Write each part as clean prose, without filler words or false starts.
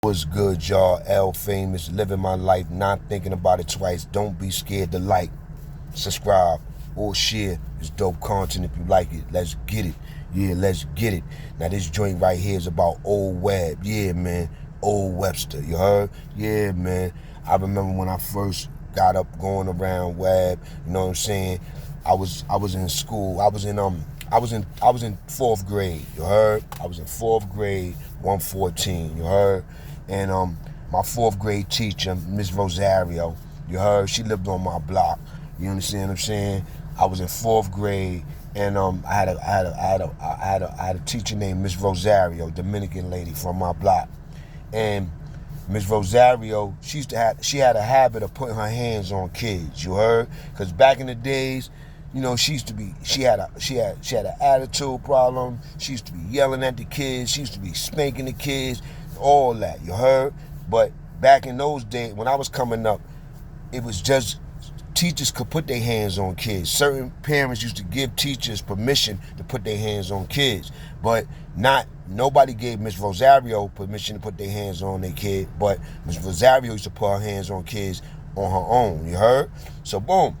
What's good, y'all? L Famous, living my life, not thinking about it twice. Don't be scared to like, subscribe, or share. It's dope content if you like it. Let's get it. Yeah, let's get it. Now, this joint right here is about old Web. Yeah, man. Old Webster. You heard? Yeah, man. I remember when I first got up going around Web. You know what I'm saying? I was in school. I was in fourth grade. You heard? I was in fourth grade, 114. You heard? And my fourth grade teacher, Miss Rosario, you heard? She lived on my block. You understand what I'm saying? I was in fourth grade, and I had a teacher named Miss Rosario, Dominican lady from my block, and Miss Rosario, she had a habit of putting her hands on kids. You heard? Because back in the days, you know, she had an attitude problem. She used to be yelling at the kids. She used to be spanking the kids, all that. You heard? But back in those days, when I was coming up, it was just teachers could put their hands on kids. Certain parents used to give teachers permission to put their hands on kids, but nobody gave Miss Rosario permission to put their hands on their kid. But Miss Rosario used to put her hands on kids on her own. You heard? So boom.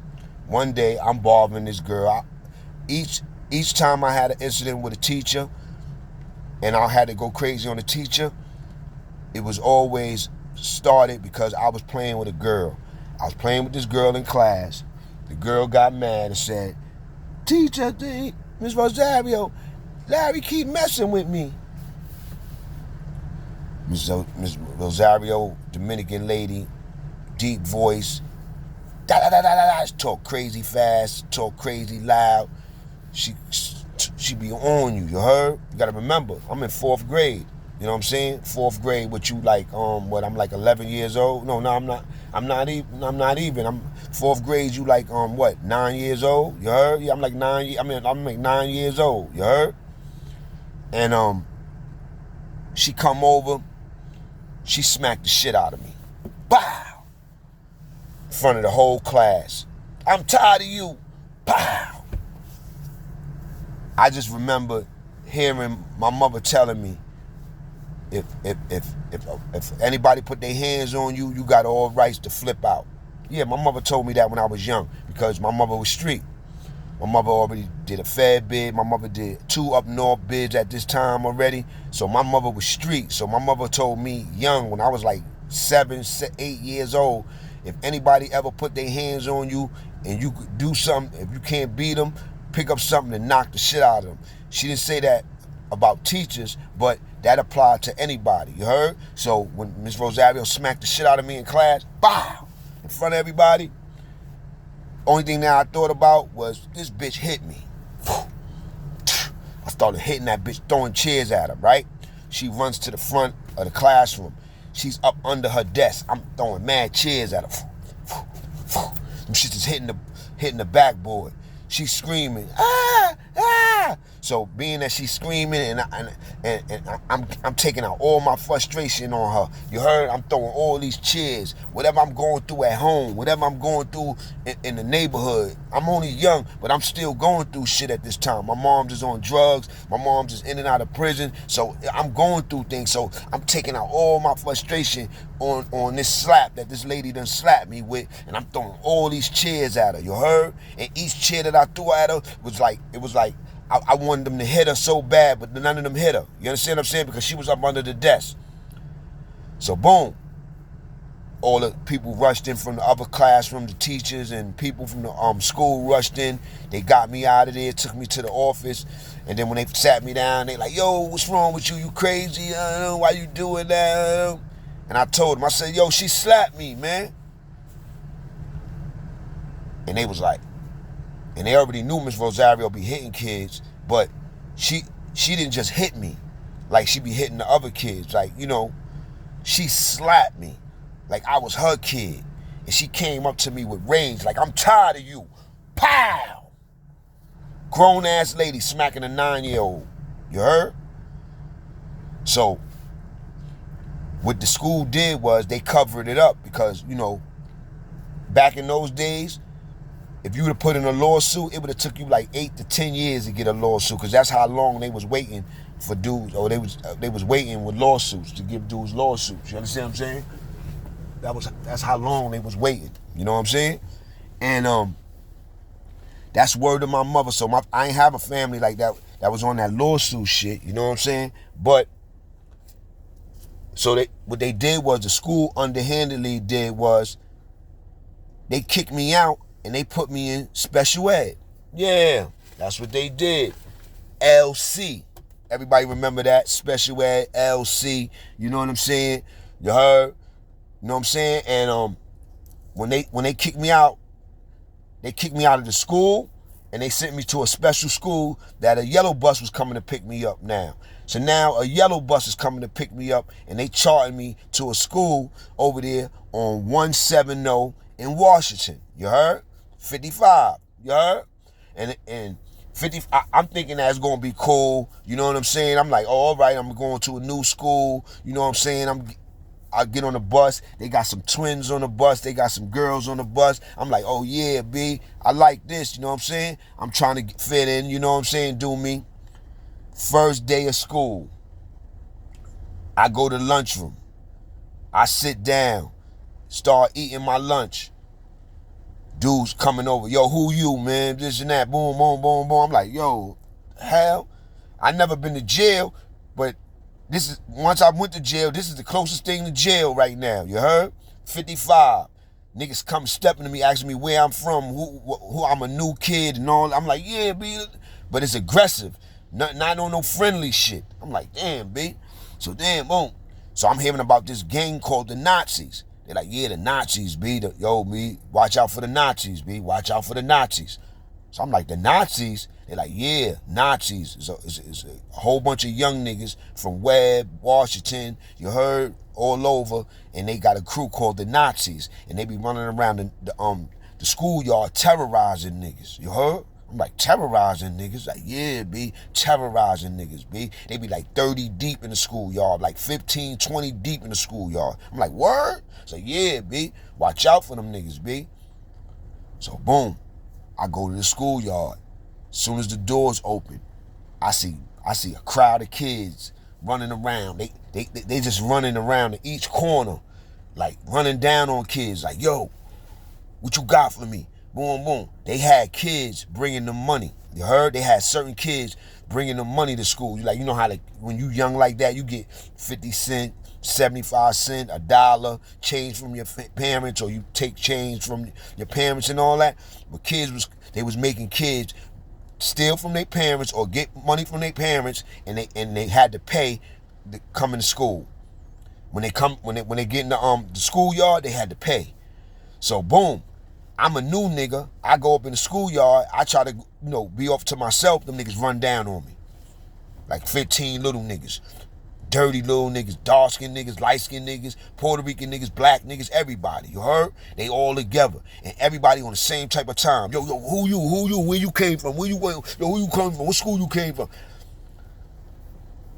One day, I'm bothering this girl. Each time I had an incident with a teacher and I had to go crazy on the teacher, it was always started because I was playing with a girl. I was playing with this girl in class. The girl got mad and said, "Teacher, Miss Rosario, Larry keep messing with me." Miss Rosario, Dominican lady, deep voice, talk crazy fast, talk crazy loud. She be on you. You heard? You gotta remember, I'm in fourth grade. You know what I'm saying? Fourth grade. What you like? I'm like 11 years old. No, I'm not. I'm not even. I'm fourth grade. You like 9 years old? You heard? Yeah, I'm like 9. I'm like 9 years old. You heard? And she come over. She smacked the shit out of me. Bow. In front of the whole class. "I'm tired of you." Pow. I just remember hearing my mother telling me, if anybody put their hands on you, you got all rights to flip out. Yeah, my mother told me that when I was young because my mother was street. My mother already did a Fed bid. My mother did 2 up north bids at this time already. So my mother was street. So my mother told me young, when I was like 7, 8 years old, if anybody ever put their hands on you and you could do something, if you can't beat them, pick up something and knock the shit out of them. She didn't say that about teachers, but that applied to anybody. You heard? So when Miss Rosario smacked the shit out of me in class, bow, in front of everybody, only thing that I thought about was this bitch hit me. I started hitting that bitch, throwing chairs at her, right? She runs to the front of the classroom. She's up under her desk. I'm throwing mad chairs at her. She's just hitting the backboard. She's screaming, "Ah, ah!" So being that she's screaming and I'm taking out all my frustration on her. You heard? I'm throwing all these chairs. Whatever I'm going through at home, whatever I'm going through in the neighborhood. I'm only young, but I'm still going through shit at this time. My mom's is on drugs. My mom's is in and out of prison. So I'm going through things. So I'm taking out all my frustration on this slap that this lady done slapped me with, and I'm throwing all these chairs at her. You heard? And each chair that I threw at her was like I wanted them to hit her so bad, but none of them hit her. You understand what I'm saying? Because she was up under the desk. So boom, all the people rushed in from the other classroom, the teachers and people from the school rushed in. They got me out of there, took me to the office, and then when they sat me down, they like, "Yo, what's wrong with you? You crazy? Why you doing that?" And I told them, I said, "Yo, she slapped me, man." And they was like, and they already knew Miss Rosario be hitting kids, but she didn't just hit me like she be hitting the other kids. Like, you know, she slapped me like I was her kid. And she came up to me with rage, like, "I'm tired of you." Pow! Grown ass lady smacking a 9-year-old. You heard? So what the school did was they covered it up because, you know, back in those days, if you would have put in a lawsuit, it would have took you like 8 to 10 years to get a lawsuit, because that's how long they was waiting for dudes, or they was waiting with lawsuits to give dudes lawsuits. You understand what I'm saying? That's how long they was waiting. You know what I'm saying? And that's word of my mother. So I ain't have a family like that was on that lawsuit shit. You know what I'm saying? But so what they did was, the school underhandedly did was, they kicked me out and they put me in special ed. Yeah, that's what they did. LC. Everybody remember that? Special ed, LC. You know what I'm saying? You heard? You know what I'm saying? And when they kicked me out, they kicked me out of the school, and they sent me to a special school that a yellow bus was coming to pick me up now. So now a yellow bus is coming to pick me up, and they charting me to a school over there on 170 in Washington. You heard? 55. You heard? And 50, I'm thinking that's going to be cool. You know what I'm saying? I'm like, oh, all right, I'm going to a new school. You know what I'm saying? I get on the bus. They got some twins on the bus. They got some girls on the bus. I'm like, oh, yeah, B, I like this. You know what I'm saying? I'm trying to fit in. You know what I'm saying? Do me. First day of school, I go to the lunchroom. I sit down, start eating my lunch. Dudes coming over. Yo, who you, man? This and that. Boom, boom, boom, boom. I'm like, yo, hell, I never been to jail, but once I went to jail, this is the closest thing to jail right now. You heard? 55. Niggas come stepping to me, asking me where I'm from, who I'm a new kid and all. I'm like, yeah, B. But it's aggressive. Not on no friendly shit. I'm like, damn, B. So damn, boom. So I'm hearing about this gang called the Nazis. They're like, yeah, the Nazis, B. Yo, B, watch out for the Nazis, B. Watch out for the Nazis. So I'm like, the Nazis? They're like, yeah, Nazis. It's a whole bunch of young niggas from Webb, Washington, you heard, all over, and they got a crew called the Nazis, and they be running around the schoolyard terrorizing niggas, you heard? I'm like, terrorizing niggas? Like, yeah, B, terrorizing niggas, B. They be like 30 deep in the schoolyard, like 15, 20 deep in the schoolyard. I'm like, word? So yeah, B, watch out for them niggas, B. So boom, I go to the schoolyard. As soon as the doors open, I see a crowd of kids running around. They just running around in each corner, like running down on kids, like, yo, what you got for me? Boom, boom. They had kids bringing them money. You heard? They had certain kids bringing them money to school. You know how, like, when you young like that, you get 50 cents, 75 cents, $1 change from your parents, or you take change from your parents and all that. But they was making kids steal from their parents or get money from their parents, and they had to pay to come into school. When they get in the schoolyard, they had to pay. So boom, I'm a new nigga. I go up in the schoolyard. I try to, be off to myself. Them niggas run down on me. Like 15 little niggas. Dirty little niggas, dark-skinned niggas, light-skinned niggas, Puerto Rican niggas, black niggas, everybody. You heard? They all together. And everybody on the same type of time. Yo, who you, where you came from? Who you came from? What school you came from?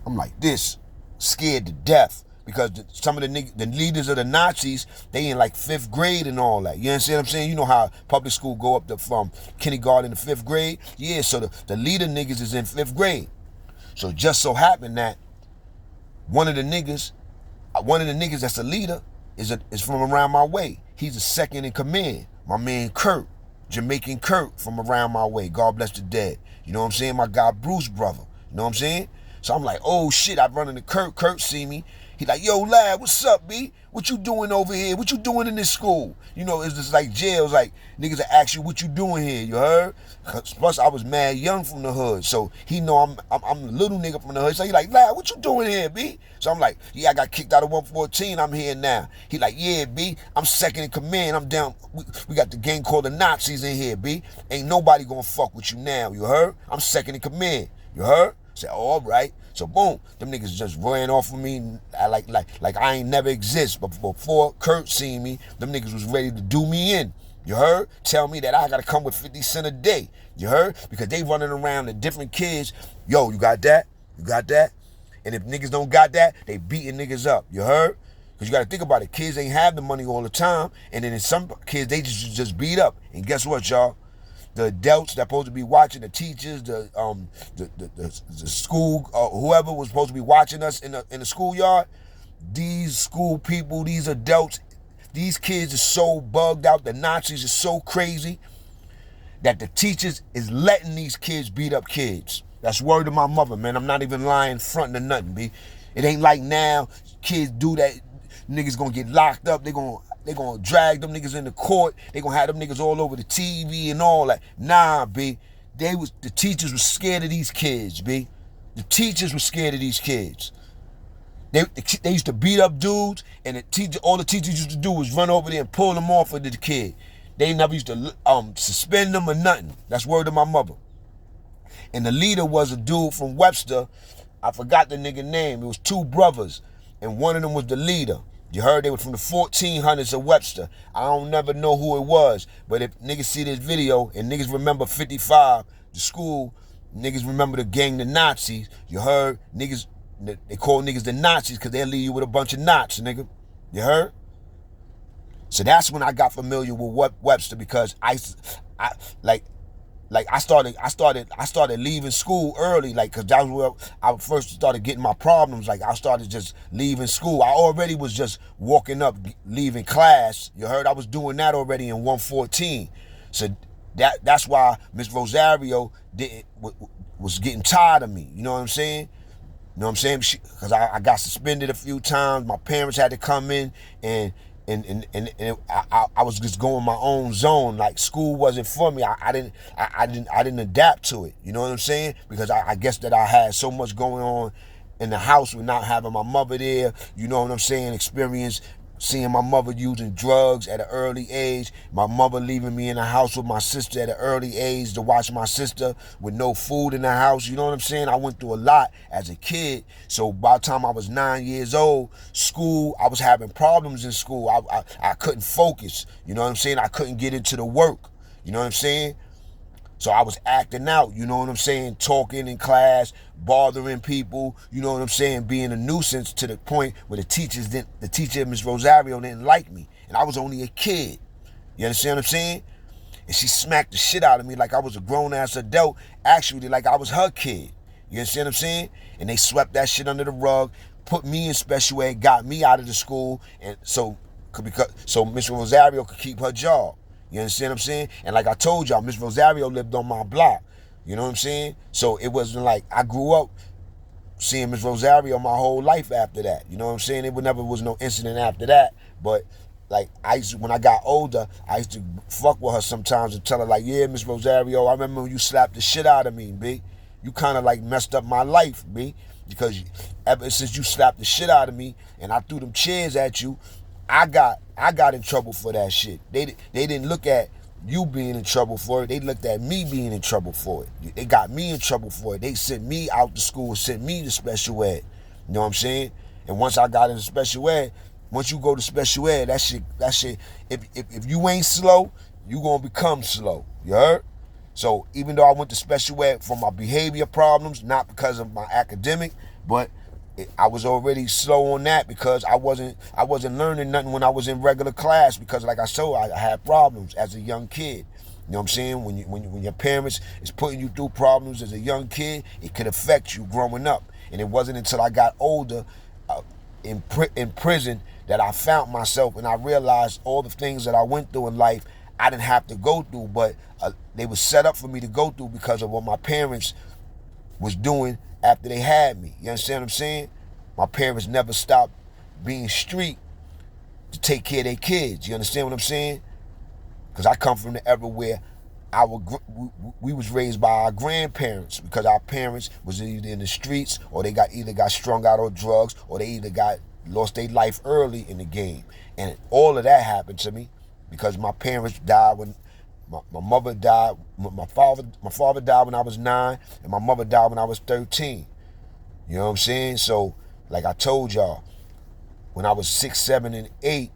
I'm like this, scared to death. Because some of the leaders of the Nazis, they in like 5th grade and all that. You understand what I'm saying? You know how public school go up from kindergarten to 5th grade? Yeah, so the leader niggas is in 5th grade. So just so happened that one of the niggas that's the leader is from around my way. He's the second in command. My man Kurt, Jamaican Kurt from around my way. God bless the dead. You know what I'm saying? My guy Bruce brother. You know what I'm saying? So I'm like, oh shit, I run into Kurt. Kurt see me. He like, yo, lad, what's up, B? What you doing over here? What you doing in this school? It's just like jail. It's like niggas that ask you what you doing here. You heard? Plus, I was mad young from the hood, so he know I'm the little nigga from the hood. So he like, lad, what you doing here, B? So I'm like, yeah, I got kicked out of 114. I'm here now. He like, yeah, B, I'm second in command. I'm down. We got the gang called the Nazis in here, B. Ain't nobody gonna fuck with you now. You heard? I'm second in command. You heard? Say, oh, all right. So boom, them niggas just ran off of me like I ain't never exist. But before Kurt seen me, them niggas was ready to do me in. You heard? Tell me that I gotta come with 50 cents a day. You heard? Because they running around to different kids. Yo, you got that? You got that? And if niggas don't got that, they beating niggas up. You heard? Because you gotta think about it. Kids ain't have the money all the time. And then in some kids, they just beat up. And guess what, y'all? the adults that supposed to be watching, the teachers, the school, whoever was supposed to be watching us in the schoolyard, these school people, these adults, these kids are so bugged out. The Nazis are so crazy that the teachers is letting these kids beat up kids. That's word of my mother, man. I'm not even lying, fronting or nothing, B. It ain't like now kids do that. Niggas gonna get locked up. They gonna drag them niggas into court. They gonna have them niggas all over the TV and all that. Nah, B. The teachers were scared of these kids, B. The teachers were scared of these kids. They used to beat up dudes, and all the teachers used to do was run over there and pull them off of the kid. They never used to suspend them or nothing. That's word of my mother. And the leader was a dude from Webster. I forgot the nigga name. It was two brothers, and one of them was the leader. You heard they were from the 1400s of Webster. I don't never know who it was, but if niggas see this video and niggas remember 55, the school, niggas remember the gang, the Nazis. You heard niggas. They call niggas the Nazis because they'll leave you with a bunch of knots, nigga. You heard? So that's when I got familiar with Webster, because I started leaving school early, like, cause that was where I first started getting my problems. Like, I started just leaving school. I already was just walking up, leaving class. You heard? I was doing that already in 114. So that's why Miss Rosario was getting tired of me. You know what I'm saying? You know what I'm saying? Because I got suspended a few times. My parents had to come in, and I was just going my own zone. Like, school wasn't for me. I didn't adapt to it. You know what I'm saying? Because I guess that I had so much going on in the house with not having my mother there. You know what I'm saying? Seeing my mother using drugs at an early age, my mother leaving me in the house with my sister at an early age to watch my sister with no food in the house. You know what I'm saying? I went through a lot as a kid. So by the time I was 9 years old, school, I was having problems in school. I couldn't focus. You know what I'm saying? I couldn't get into the work. You know what I'm saying? So I was acting out, you know what I'm saying, talking in class, bothering people, you know what I'm saying, being a nuisance to the point where the teacher, Miss Rosario, didn't like me. And I was only a kid. You understand what I'm saying? And she smacked the shit out of me like I was a grown-ass adult, actually like I was her kid. You understand what I'm saying? And they swept that shit under the rug, put me in special ed, got me out of the school, and so Miss Rosario could keep her job. You understand what I'm saying? And like I told y'all, Miss Rosario lived on my block. You know what I'm saying? So it wasn't like I grew up seeing Miss Rosario my whole life after that. You know what I'm saying? It never was no incident after that. But like when I got older, I used to fuck with her sometimes and tell her like, yeah, Miss Rosario, I remember when you slapped the shit out of me, B. You kind of like messed up my life, B. Because ever since you slapped the shit out of me and I threw them chairs at you, I got in trouble for that shit. They didn't look at you being in trouble for it. They looked at me being in trouble for it. They got me in trouble for it. They sent me out to school, sent me to special ed. You know what I'm saying? And once I got into special ed, once you go to special ed, that shit, if you ain't slow, you gonna become slow. You heard? So even though I went to special ed for my behavior problems, not because of my academic, but I was already slow on that because I wasn't learning nothing when I was in regular class, because like I said, I had problems as a young kid. You know what I'm saying? When your parents is putting you through problems as a young kid, it could affect you growing up. And it wasn't until I got older in prison that I found myself and I realized all the things that I went through in life I didn't have to go through, but they were set up for me to go through because of what my parents was doing after they had me. You understand what I'm saying? My parents never stopped being street to take care of their kids. You understand what I'm saying? Because I come from the era where we was raised by our grandparents, because our parents was either in the streets or they either got strung out on drugs or they either lost their life early in the game. And all of that happened to me because my parents died when my mother died. My father died when I was 9, and my mother died when I was 13. You know what I'm saying? So, like I told y'all, when I was 6, 7, and 8,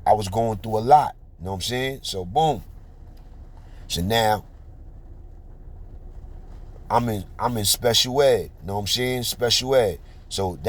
I was going through a lot. You know what I'm saying? So, boom. So now, I'm in special ed. You know what I'm saying? Special ed. So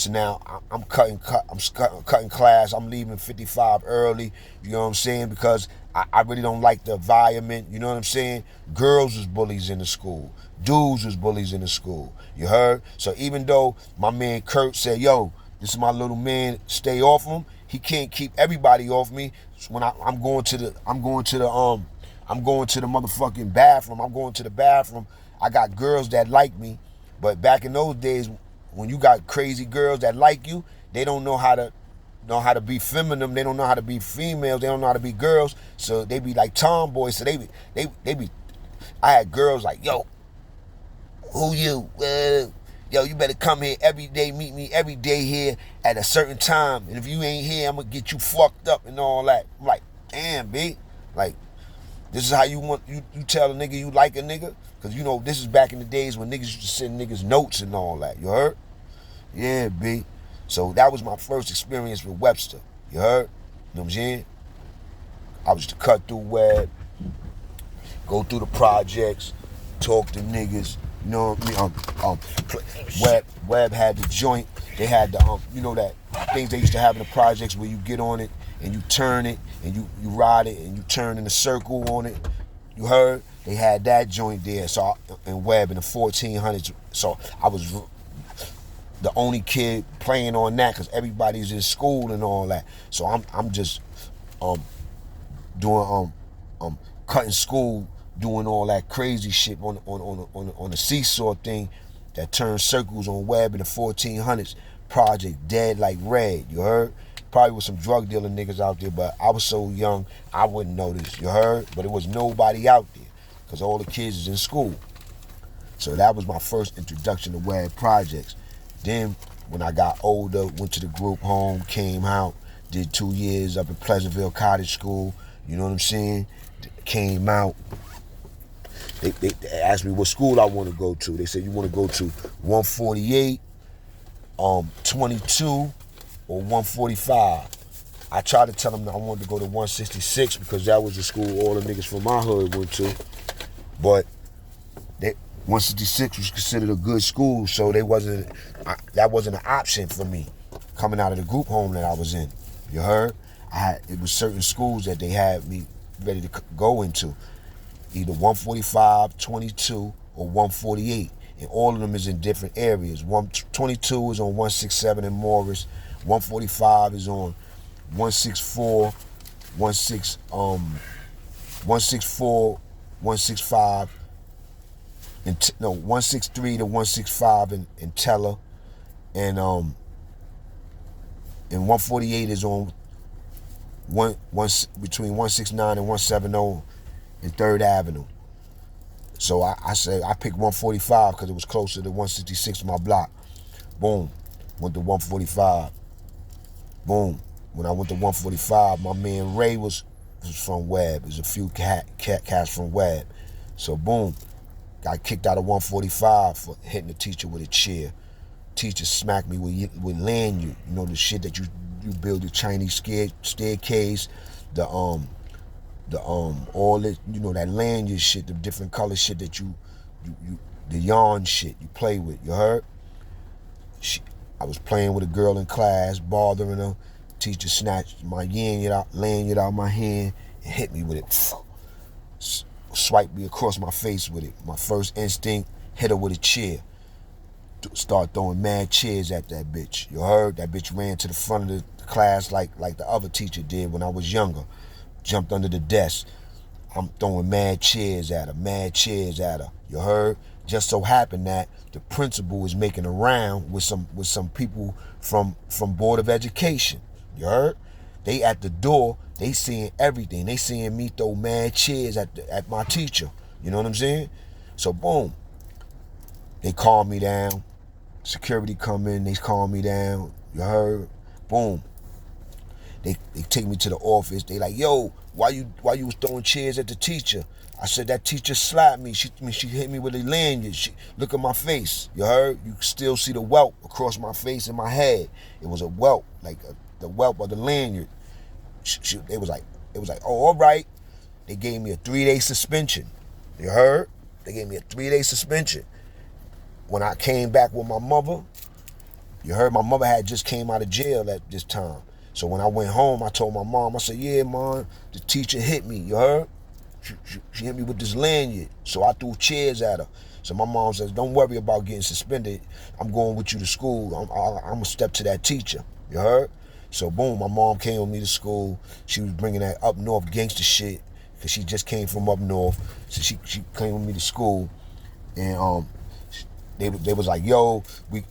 now I'm cutting class. I'm leaving 55 early. You know what I'm saying? Because I really don't like the environment, you know what I'm saying? Girls was bullies in the school. Dudes was bullies in the school. You heard? So even though my man Kurt said, yo, this is my little man, stay off him, he can't keep everybody off me. So when I'm going to the motherfucking bathroom, I'm going to the bathroom, I got girls that like me, but back in those days, when you got crazy girls that like you, they don't know how to be feminine, they don't know how to be females, they don't know how to be girls, so they be like tomboys. So they be I had girls like, yo, who you? Yo, you better come here every day, meet me every day here at a certain time, and if you ain't here, I'm gonna get you fucked up and all that. I'm like, damn, B, like, this is how you tell a nigga you like a nigga? Because, you know, this is back in the days when niggas used to send niggas notes and all that. You heard? Yeah, B. So that was my first experience with Webster. You heard? You know what I'm saying? I was to cut through Web, go through the projects, talk to niggas. You know what I mean? Web had the joint. They had the, you know, that things they used to have in the projects where you get on it and you turn it and you ride it and you turn in a circle on it. You heard? They had that joint there. So in Web in the 1400s. So I was the only kid playing on that because everybody's in school and all that. So I'm just doing cutting school, doing all that crazy shit on the seesaw thing that turned circles on Web in the 1400s. Project Dead Like Red. You heard? Probably with some drug dealer niggas out there, but I was so young I wouldn't notice. You heard? But it was nobody out there because all the kids is in school. So that was my first introduction to Web projects. Then when I got older, went to the group home, came out, did 2 years up at Pleasantville Cottage School. You know what I'm saying? Came out. They asked me what school I want to go to. They said, you want to go to 148, 22, or 145. I tried to tell them that I wanted to go to 166 because that was the school all the niggas from my hood went to. But 166 was considered a good school, so that wasn't an option for me coming out of the group home that I was in. You heard? It was certain schools that they had me ready to go into, either 145, 22, or 148, and all of them is in different areas. 122 is on 167 in Morris, 145 is on 164, 164, 165. 163 to 165 in Teller, and 148 is on between 169 and 170 in 3rd Avenue. So I said I picked 145 because it was closer to 166 my block. Boom, went to 145. Boom, when I went to 145, my man Ray was from Web. There's a few cats from Web. So boom. Got kicked out of 145 for hitting the teacher with a chair. Teacher smacked me with lanyard. You know, the shit that you build the Chinese staircase, all that, you know, that lanyard shit, the different color shit that you the yarn shit you play with. You heard? I was playing with a girl in class, bothering her. Teacher snatched my lanyard out my hand and hit me with it. Swiped me across my face with it. My first instinct, hit her with a chair. Start throwing mad chairs at that bitch. You heard? That bitch ran to the front of the class like the other teacher did when I was younger. Jumped under the desk. I'm throwing mad chairs at her. You heard? Just so happened that the principal is making a round with some people from Board of Education. You heard? They at the door, they seeing everything. They seeing me throw mad chairs at my teacher. You know what I'm saying? So boom, they calm me down. Security come in, they calm me down. You heard? Boom. They take me to the office. They like, yo, why you was throwing chairs at the teacher? I said, that teacher slapped me. She hit me with a lanyard. Look at my face. You heard? You still see the welt across my face and my head. It was a welt, like the welt of the lanyard. It was like, oh, all right. They gave me a 3-day suspension. You heard? They gave me a 3-day suspension. When I came back with my mother, you heard, my mother had just came out of jail at this time. So when I went home, I told my mom, I said, yeah, mom, the teacher hit me, you heard? She hit me with this lanyard. So I threw chairs at her. So my mom says, don't worry about getting suspended. I'm going with you to school. I'm going to step to that teacher, you heard? So boom, my mom came with me to school. She was bringing that up north gangster shit because she just came from up north. So she came with me to school, and they was like, yo, we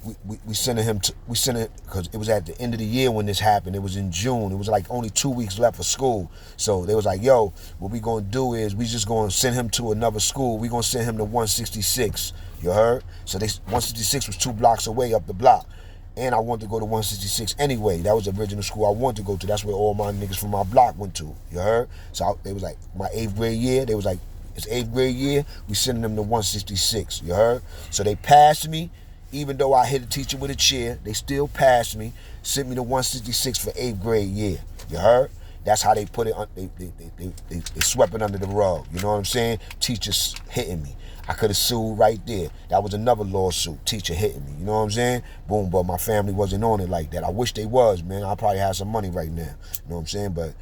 sent him because it was at the end of the year when this happened. It was in June. It was like only 2 weeks left of school. So they was like, yo, what we gonna do is we just gonna send him to another school. We gonna send him to 166. You heard? So 166 was 2 blocks away up the block. And I wanted to go to 166 anyway. That was the original school I wanted to go to. That's where all my niggas from my block went to. You heard? So they was like, my 8th grade year, they was like, it's 8th grade year, we sending them to 166, you heard? So they passed me, even though I hit a teacher with a chair, they still passed me, sent me to 166 for 8th grade year, you heard? That's how they put it, they swept it under the rug, you know what I'm saying? Teachers hitting me. I could have sued right there. That was another lawsuit, teacher hitting me, you know what I'm saying? Boom, but my family wasn't on it like that. I wish they was, man. I probably have some money right now, you know what I'm saying? But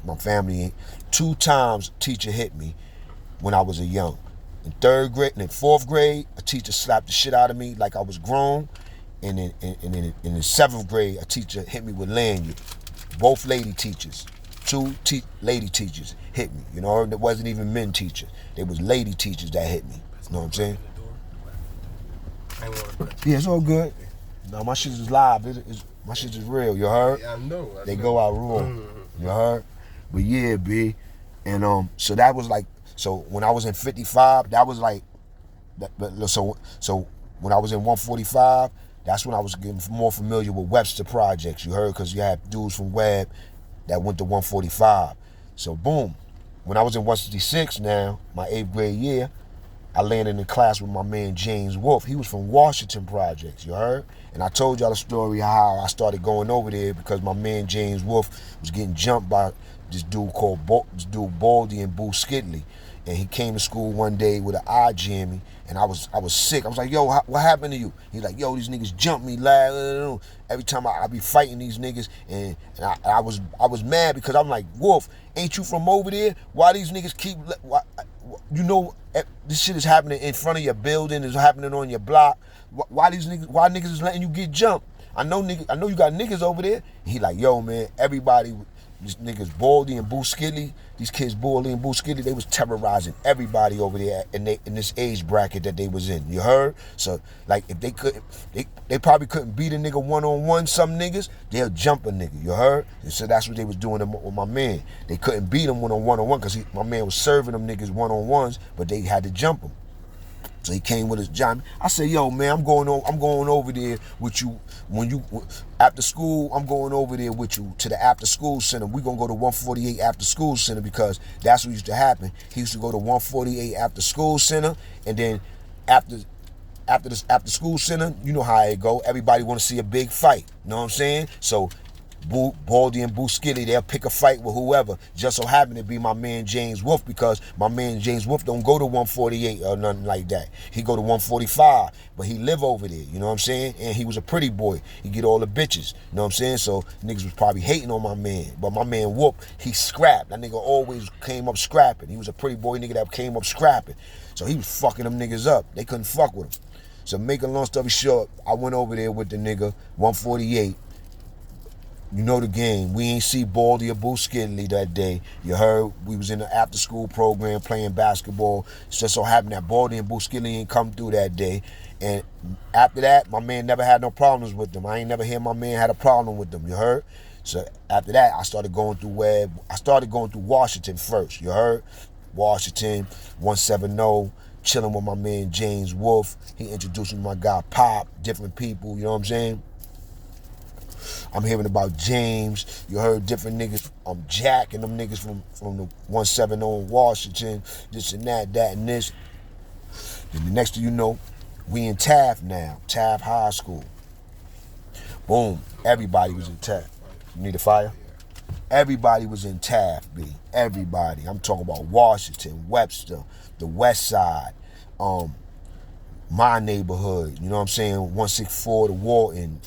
my family ain't. 2 times teacher hit me when I was a young. In 3rd grade and in 4th grade, a teacher slapped the shit out of me like I was grown. And in the 7th grade, a teacher hit me with lanyard. Both lady teachers. 2 lady teachers hit me. You know, it wasn't even men teachers. They was lady teachers that hit me. You know what I'm saying? Yeah, it's all good. No, my shit is live. My shit is real. You heard? Yeah, I know. They go out raw. You heard? But yeah, B. And so that was like, so when I was in 55, that was like, so when I was in 145, that's when I was getting more familiar with Webster projects, you heard? Because you had dudes from Web that went to 145. So boom, when I was in 166 now, my 8th grade year, I landed in class with my man James Wolf. He was from Washington Projects, you heard? And I told y'all the story how I started going over there because my man James Wolf was getting jumped by this dude called Baldy and Boo Skidley. And he came to school one day with an eye jammy, and I was sick. I was like, yo, what happened to you? He's like, yo, these niggas jumped me, lad. Every time I be fighting these niggas, and I was mad because I'm like, Wolf, ain't you from over there? Why these niggas keep, you know, this shit is happening in front of your building, it's happening on your block. Why niggas is letting you get jumped? I know you got niggas over there. And he like, yo, man, everybody, these niggas Baldy and Boo Skidley, these kids Baldy and Boo Skidley, they was terrorizing everybody over there in this age bracket that they was in. You heard? So like if they probably couldn't beat a nigga one-on-one, some niggas, they'll jump a nigga. You heard? And so that's what they was doing with my man. They couldn't beat him one-on-one because my man was serving them niggas one-on-ones, but they had to jump him. So he came with his job. I said, yo, man, I'm going over there with you. After school, I'm going over there with you to the after school center. We're going to go to 148 after school center because that's what used to happen. He used to go to 148 after school center, and then after school center, you know how it go. Everybody want to see a big fight. You know what I'm saying? So Baldy and Boo Skidley, they'll pick a fight with whoever. Just so happened to be my man James Wolf because my man James Wolf don't go to 148 or nothing like that. He go to 145, but he live over there, you know what I'm saying? And he was a pretty boy. He get all the bitches, you know what I'm saying? So niggas was probably hating on my man. But my man Wolf, he scrapped. That nigga always came up scrapping. He was a pretty boy nigga that came up scrapping. So he was fucking them niggas up. They couldn't fuck with him. So make a long story short, I went over there with the nigga, 148. You know the game. We ain't see Baldy or Boo Skidley that day. You heard we was in the after school program playing basketball. It just so happened that Baldy and Boo Skidley ain't come through that day. And after that, my man never had no problems with them. I ain't never hear my man had a problem with them. You heard? So after that, I started going through Web. I started going through Washington first. You heard? Washington, 170, chilling with my man James Wolf. He introduced me to my guy Pop, different people. You know what I'm saying? I'm hearing about James. You heard different niggas. Jack and them niggas from the 170 in Washington. This and that and this. Then the next thing you know, we in Taft now. Taft High School. Boom. Everybody was in Taft. You need a fire? Everybody was in Taft, B. Everybody. I'm talking about Washington, Webster, the West Side, my neighborhood, you know what I'm saying? 164, the Walton,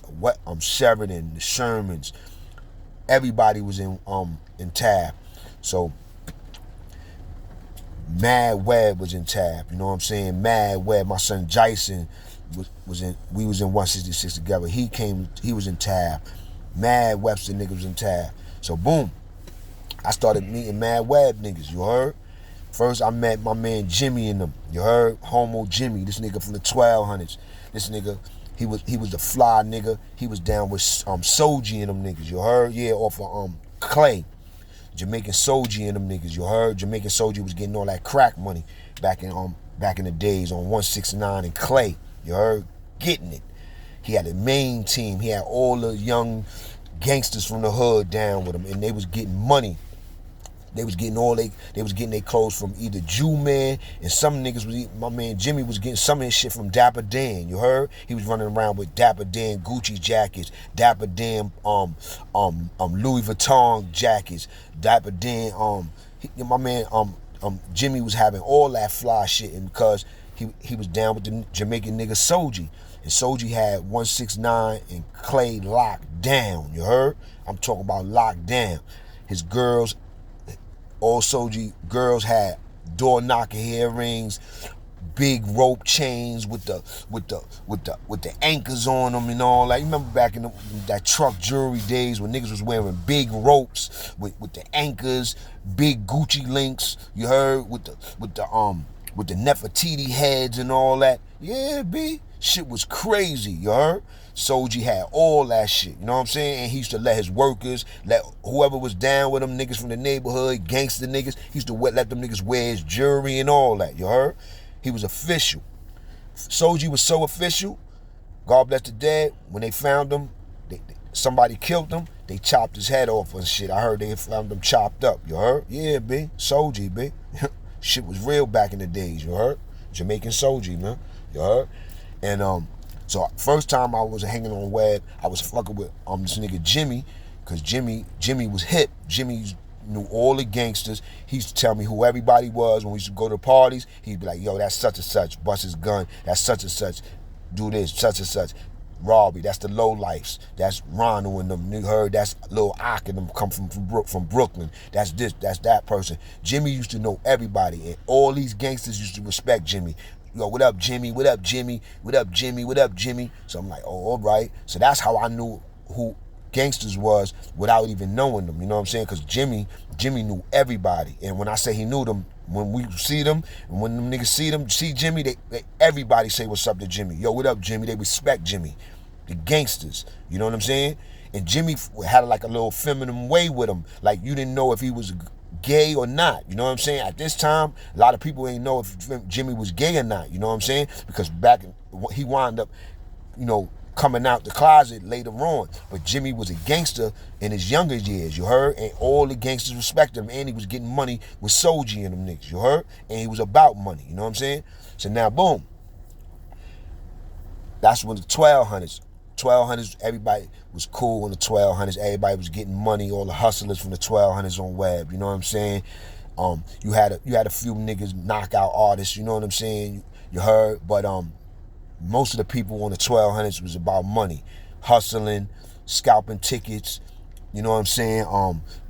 Sheridan, the Shermans. everybody was in tab. So Mad Web was in tab. You know what I'm saying? Mad Web. My son Jason was in. We was in 166 together. He was in tab. Mad Webster niggas was in tab. So boom, I started meeting Mad Web niggas. You heard? First I met my man Jimmy and them. You heard? Homo Jimmy. This nigga from the 1200s. This nigga. He was the fly nigga. He was down with Soji and them niggas. You heard? Yeah, off of Clay. Jamaican Soji and them niggas. You heard? Jamaican Soji was getting all that crack money back in the days on 169 and Clay. You heard? Getting it. He had a main team. He had all the young gangsters from the hood down with him, and they was getting money. They was getting their clothes from either Jew Man, and some niggas my man Jimmy was getting some of his shit from Dapper Dan. You heard? He was running around with Dapper Dan Gucci jackets, Dapper Dan Louis Vuitton jackets, Dapper Dan my man Jimmy was having all that fly shit, and because he was down with the Jamaican nigga Soji. And Soji had 169 and Clay locked down. You heard? I'm talking about locked down. His girls, all Soji girls, had door knocker earrings, big rope chains with the anchors on them and all that. You remember back in that truck jewelry days when niggas was wearing big ropes with the anchors, big Gucci links. You heard? with the Nefertiti heads and all that. Yeah, B. Shit was crazy, you heard? Soji had all that shit, you know what I'm saying? And he used to let his workers, let whoever was down with him, niggas from the neighborhood, gangster niggas, he used to let them niggas wear his jewelry and all that, you heard? He was official. Soji was so official, God bless the dead, when they found him, somebody killed him, they chopped his head off and shit. I heard they found him chopped up, you heard? Yeah, B. Soji, B. Shit was real back in the days, you heard? Jamaican Soji, man, you heard? And so first time I was hanging on Web, I was fucking with this nigga Jimmy, cause Jimmy was hip. Jimmy knew all the gangsters. He used to tell me who everybody was when we used to go to parties. He'd be like, yo, that's such and such, bust his gun, that's such and such, do this, such and such. Robbie, that's the low lifes. That's Ronald and them. You heard? That's Lil Ock and them come from Brooklyn. That's this, that's that person. Jimmy used to know everybody, and all these gangsters used to respect Jimmy. Yo, what up, Jimmy? What up, Jimmy? What up, Jimmy? What up, Jimmy? So I'm like, oh, all right. So that's how I knew who gangsters was without even knowing them. You know what I'm saying? Because Jimmy knew everybody. And when I say he knew them, when we see them, and when them niggas see Jimmy, they everybody say what's up to Jimmy. Yo, what up, Jimmy? They respect Jimmy. The gangsters. You know what I'm saying? And Jimmy had like a little feminine way with him. Like you didn't know if he was gay or not, you know what I'm saying? At this time, a lot of people ain't know if Jimmy was gay or not, you know what I'm saying? Because he wound up, you know, coming out the closet later on. But Jimmy was a gangster in his younger years, you heard? And all the gangsters respected him, and he was getting money with Soji and them niggas, you heard? And he was about money, you know what I'm saying? So now, boom. That's when the 1200s, everybody was cool in the 1200s. Everybody was getting money. All the hustlers from the 1200s on Web. You know what I'm saying? You had a few niggas knockout artists. You know what I'm saying? You heard, but most of the people on the 1200s was about money, hustling, scalping tickets. You know what I'm saying?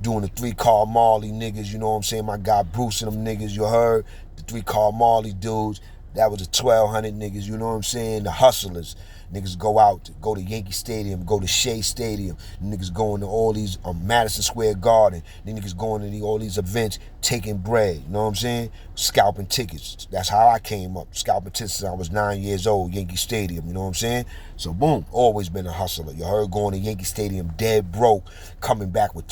Doing the 3-car Marley niggas. You know what I'm saying? My guy Bruce and them niggas. You heard the 3-car Marley dudes. That was the 1200 niggas. You know what I'm saying? The hustlers. Niggas go to Yankee Stadium, go to Shea Stadium. Niggas going to all these Madison Square Garden. Then niggas going to all these events, taking bread. You know what I'm saying? Scalping tickets. That's how I came up. Scalping tickets since I was 9 years old, Yankee Stadium. You know what I'm saying? So boom, always been a hustler. You heard? Going to Yankee Stadium, dead broke, coming back with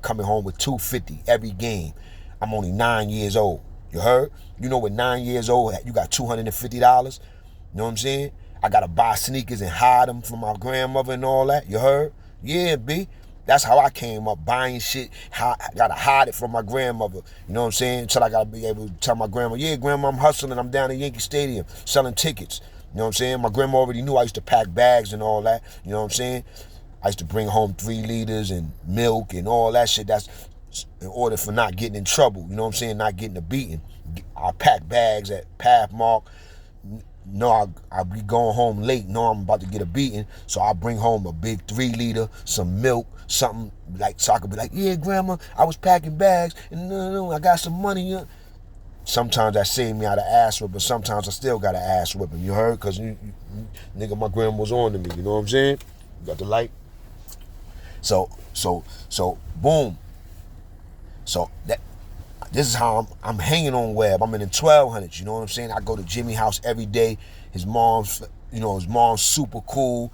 coming home with $250 every game. I'm only 9 years old. You heard? You know, with 9 years old, you got $250. You know what I'm saying? I gotta buy sneakers and hide them from my grandmother and all that. You heard? Yeah, B. That's how I came up, buying shit. Gotta hide it from my grandmother. You know what I'm saying? Until I gotta be able to tell my grandma, yeah, grandma, I'm hustling. I'm down at Yankee Stadium selling tickets. You know what I'm saying? My grandma already knew I used to pack bags and all that. You know what I'm saying? I used to bring home 3 liters and milk and all that shit. That's in order for not getting in trouble. You know what I'm saying? Not getting a beating. I pack bags at Pathmark. No, I'll be going home late. No, I'm about to get a beating. So I bring home a big 3 liter, some milk, something like, so I could be like, yeah, grandma, I was packing bags, and no, I got some money. Sometimes that saved me out of ass whipping, but sometimes I still got an ass whipping. You heard? Because, nigga, my grandma was on to me. You know what I'm saying? You got the light? So, boom. So, this is how I'm hanging on Web. I'm in the 1200s, you know what I'm saying? I go to Jimmy's house every day. His mom's super cool.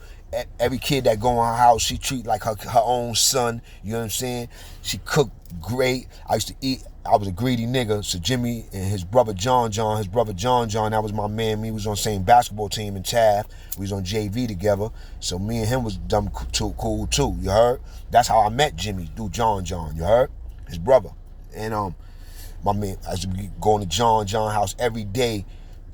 Every kid that go in her house, she treat like her own son, you know what I'm saying? She cooked great. I used to eat. I was a greedy nigga. So Jimmy and his brother John, that was my man. We was on the same basketball team in Taft. We was on JV together. So me and him was dumb cool too, you heard? That's how I met Jimmy, through John, you heard? His brother. And my man, I used to be going to John house every day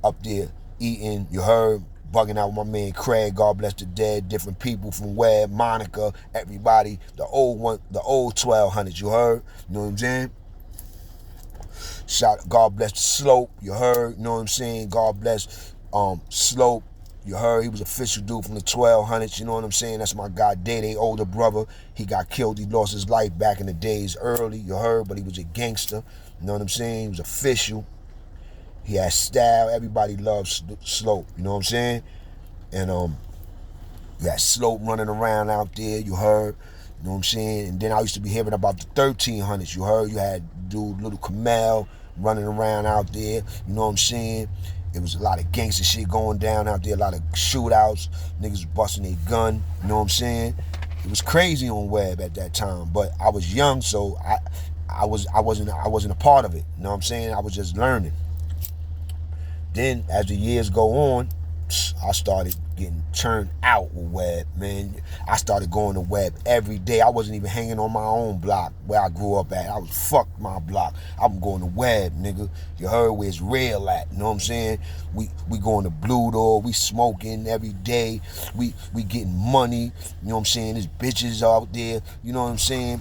up there eating, you heard, bugging out with my man Craig, God bless the dead, different people from Webb, Monica, everybody, the old 1200s, you heard? You know what I'm saying? God bless the Slope, you heard? You know what I'm saying? God bless Slope, you heard? He was official dude from the 1200s, you know what I'm saying? That's my guy, Day, older brother. He got killed, he lost his life back in the days early, you heard? But he was a gangster, you know what I'm saying? He was official. He had style. Everybody loves Slope, you know what I'm saying? And you had Slope running around out there, you heard? You know what I'm saying? And then I used to be hearing about the 1300s, you heard? You had dude Little Kamel running around out there, you know what I'm saying? It was a lot of gangster shit going down out there, a lot of shootouts, niggas busting their gun, you know what I'm saying? It was crazy on Web at that time, but I was young, so I wasn't a part of it, you know what I'm saying? I was just learning. Then, as the years go on, I started getting turned out with Web, man. I started going to Web every day. I wasn't even hanging on my own block where I grew up at. I was fuck my block. I'm going to Web, nigga. You heard where it's real at, you know what I'm saying? We going to Blue Door, we smoking every day. We getting money, you know what I'm saying? There's bitches out there, you know what I'm saying?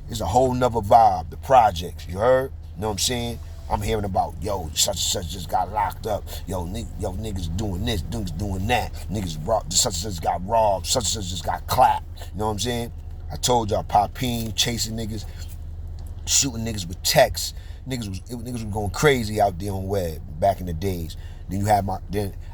It's a whole nother vibe, the projects, you heard? You know what I'm saying? I'm hearing about, such and such just got locked up. Niggas doing this, niggas doing that. Such and such got robbed. Such and such just got clapped. You know what I'm saying? I told y'all, Popine, chasing niggas, shooting niggas with texts. Niggas was going crazy out there on Web back in the days. Then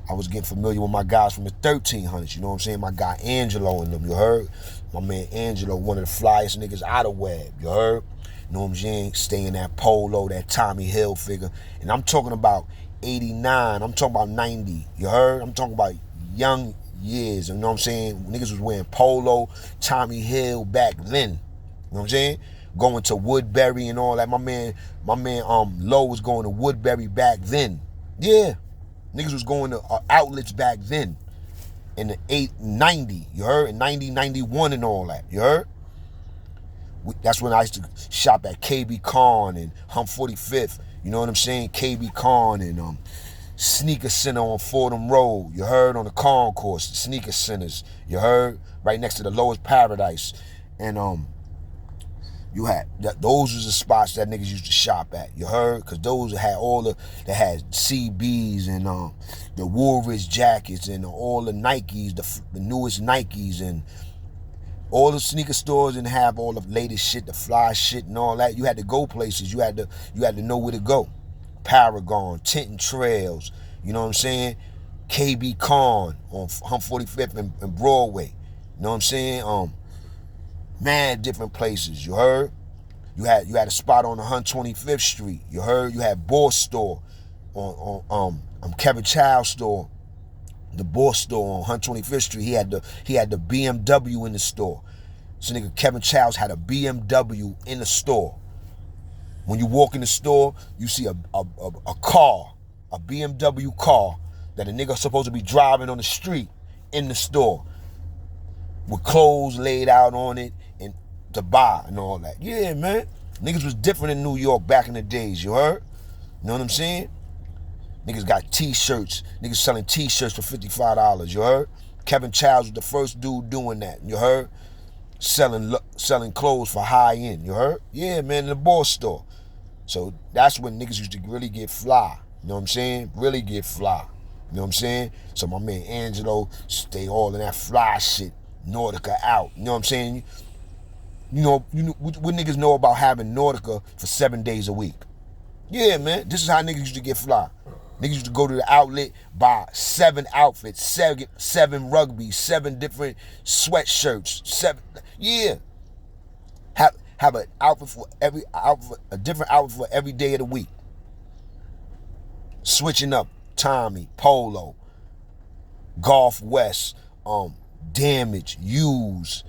I was getting familiar with my guys from the 1300s. You know what I'm saying? My guy Angelo and them. You heard? My man Angelo, one of the flyest niggas out of Web. You heard? You know what I'm saying? Staying that Polo, that Tommy Hill figure. And I'm talking about 89. I'm talking about 90. You heard? I'm talking about young years. You know what I'm saying? Niggas was wearing Polo, Tommy Hill back then. You know what I'm saying? Going to Woodbury and all that. My man Lowe was going to Woodbury back then. Yeah. Niggas was going to outlets back then. In the 90. You heard? In 90, 91 and all that. You heard? That's when I used to shop at KB Khan and 45th. You know what I'm saying? KB Khan and Sneaker Center on Fordham Road. You heard? On the concourse, the Sneaker Centers. You heard? Right next to the Lowest Paradise. And you had those was the spots that niggas used to shop at. You heard? Because those had they had CBs and the Woolrich jackets and all the Nikes, the newest Nikes and all the sneaker stores didn't have all the latest shit, the fly shit and all that. You had to go places. You had to know where to go. Paragon, Tinton Trails, you know what I'm saying? KB Khan on 45th and Broadway. You know what I'm saying? Mad different places, you heard? You had a spot on 125th Street. You heard? You had Boss Store on Kevin Child's store. The Boss Store on 125th Street. He had the BMW in the store. So nigga Kevin Childs had a BMW in the store. When you walk in the store, you see a car, a BMW car that a nigga supposed to be driving on the street in the store with clothes laid out on it and to buy and all that. Yeah, man. Niggas was different in New York back in the days, you heard? You know what I'm saying? Niggas got t-shirts. Niggas selling t-shirts for $55, you heard? Kevin Childs was the first dude doing that, you heard? Selling clothes for high end, you heard? Yeah, man, in the Boss Store. So that's when niggas used to really get fly, you know what I'm saying? Really get fly, you know what I'm saying? So my man Angelo stay all in that fly shit, Nordica out, you know what I'm saying? You know what niggas know about having Nautica for 7 days a week. Yeah, man. This is how niggas used to get fly. Niggas used to go to the outlet, buy 7 outfits, 7 rugby, 7 different sweatshirts, 7. Yeah. Have an outfit for every outfit, a different outfit for every day of the week. Switching up Tommy, Polo, Golf West, Damage, Use.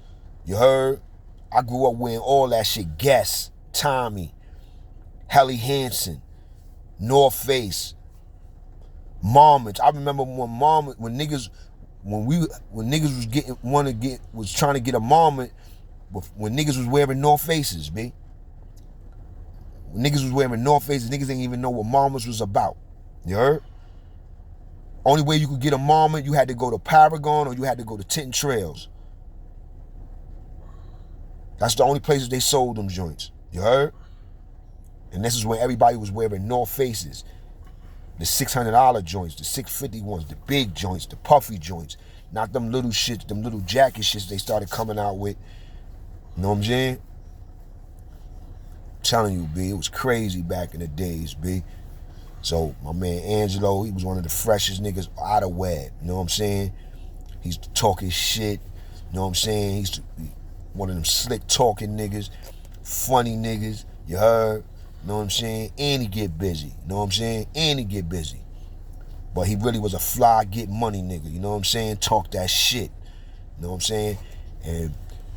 You heard? I grew up wearing all that shit. Guess, Tommy, Helly Hansen, North Face, Marmots. I remember when niggas was trying to get a Marmot, when niggas was wearing North Faces, B. When niggas was wearing North Faces, niggas didn't even know what Marmots was about. You heard? Only way you could get a Marmot, you had to go to Paragon or you had to go to Tinton Trails. That's the only places they sold them joints. You heard? And this is when everybody was wearing North Faces. The $600 joints, the $650 ones, the big joints, the puffy joints. Not them little shits, them little jacket shits they started coming out with. You know what I'm saying? I'm telling you, B, it was crazy back in the days, B. So my man Angelo, he was one of the freshest niggas out of Web. You know what I'm saying? He's talking shit. You know what I'm saying? He's one of them slick talking niggas, funny niggas. You heard? You know what I'm saying? And he get busy. You know what I'm saying? And he get busy. But he really was a fly, get money nigga. You know what I'm saying? Talk that shit. You know what I'm saying? And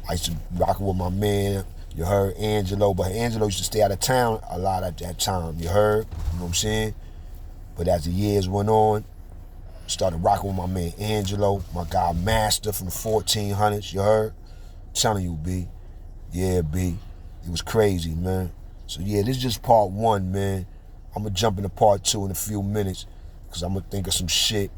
I used to rock with my man, you heard, Angelo. But Angelo used to stay out of town a lot at that time. You heard? You know what I'm saying? But as the years went on, started rocking with my man Angelo, my guy Master from the 1400s. You heard? I'm telling you, B. Yeah, B. It was crazy, man. So yeah, this is just part 1, man. I'm gonna jump into part 2 in a few minutes, because I'm gonna think of some shit.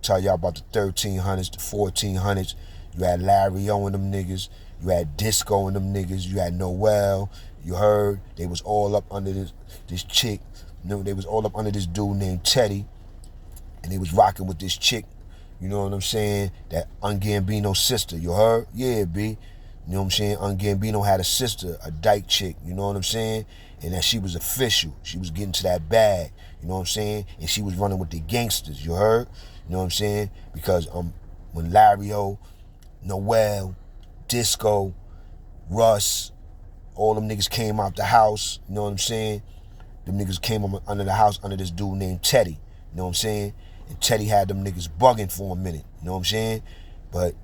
Tell y'all about the 1300s, the 1400s. You had Larry O and them niggas. You had Disco and them niggas. You had Noel. You heard? They was all up under this chick. You know, they was all up under this dude named Teddy. And they was rocking with this chick. You know what I'm saying? That Ungambino's sister. You heard? Yeah, B. You know what I'm saying? Ungambino had a sister, a dyke chick. You know what I'm saying? And that she was official. She was getting to that bag. You know what I'm saying? And she was running with the gangsters. You heard? You know what I'm saying? Because when Larry O, Noel, Disco, Russ, all them niggas came out the house, you know what I'm saying? Them niggas came under the house under this dude named Teddy, you know what I'm saying? And Teddy had them niggas bugging for a minute, you know what I'm saying? But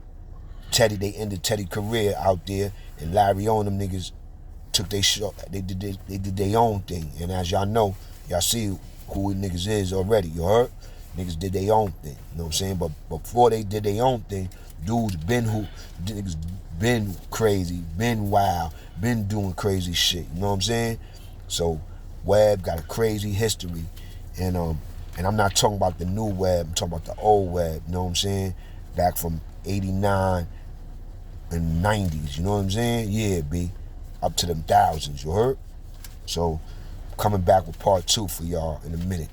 they ended Teddy's career out there, and Larry O and them niggas took they shot, they did their own thing. And as y'all know, y'all see who niggas is already, you heard? Niggas did their own thing, you know what I'm saying? But before they did their own thing, niggas been crazy, been wild, been doing crazy shit, you know what I'm saying? So Web got a crazy history, and I'm not talking about the new Web, I'm talking about the old Web, you know what I'm saying? Back from 89 and 90s, you know what I'm saying? Yeah, B, up to them thousands, you heard? So coming back with part 2 for y'all in a minute.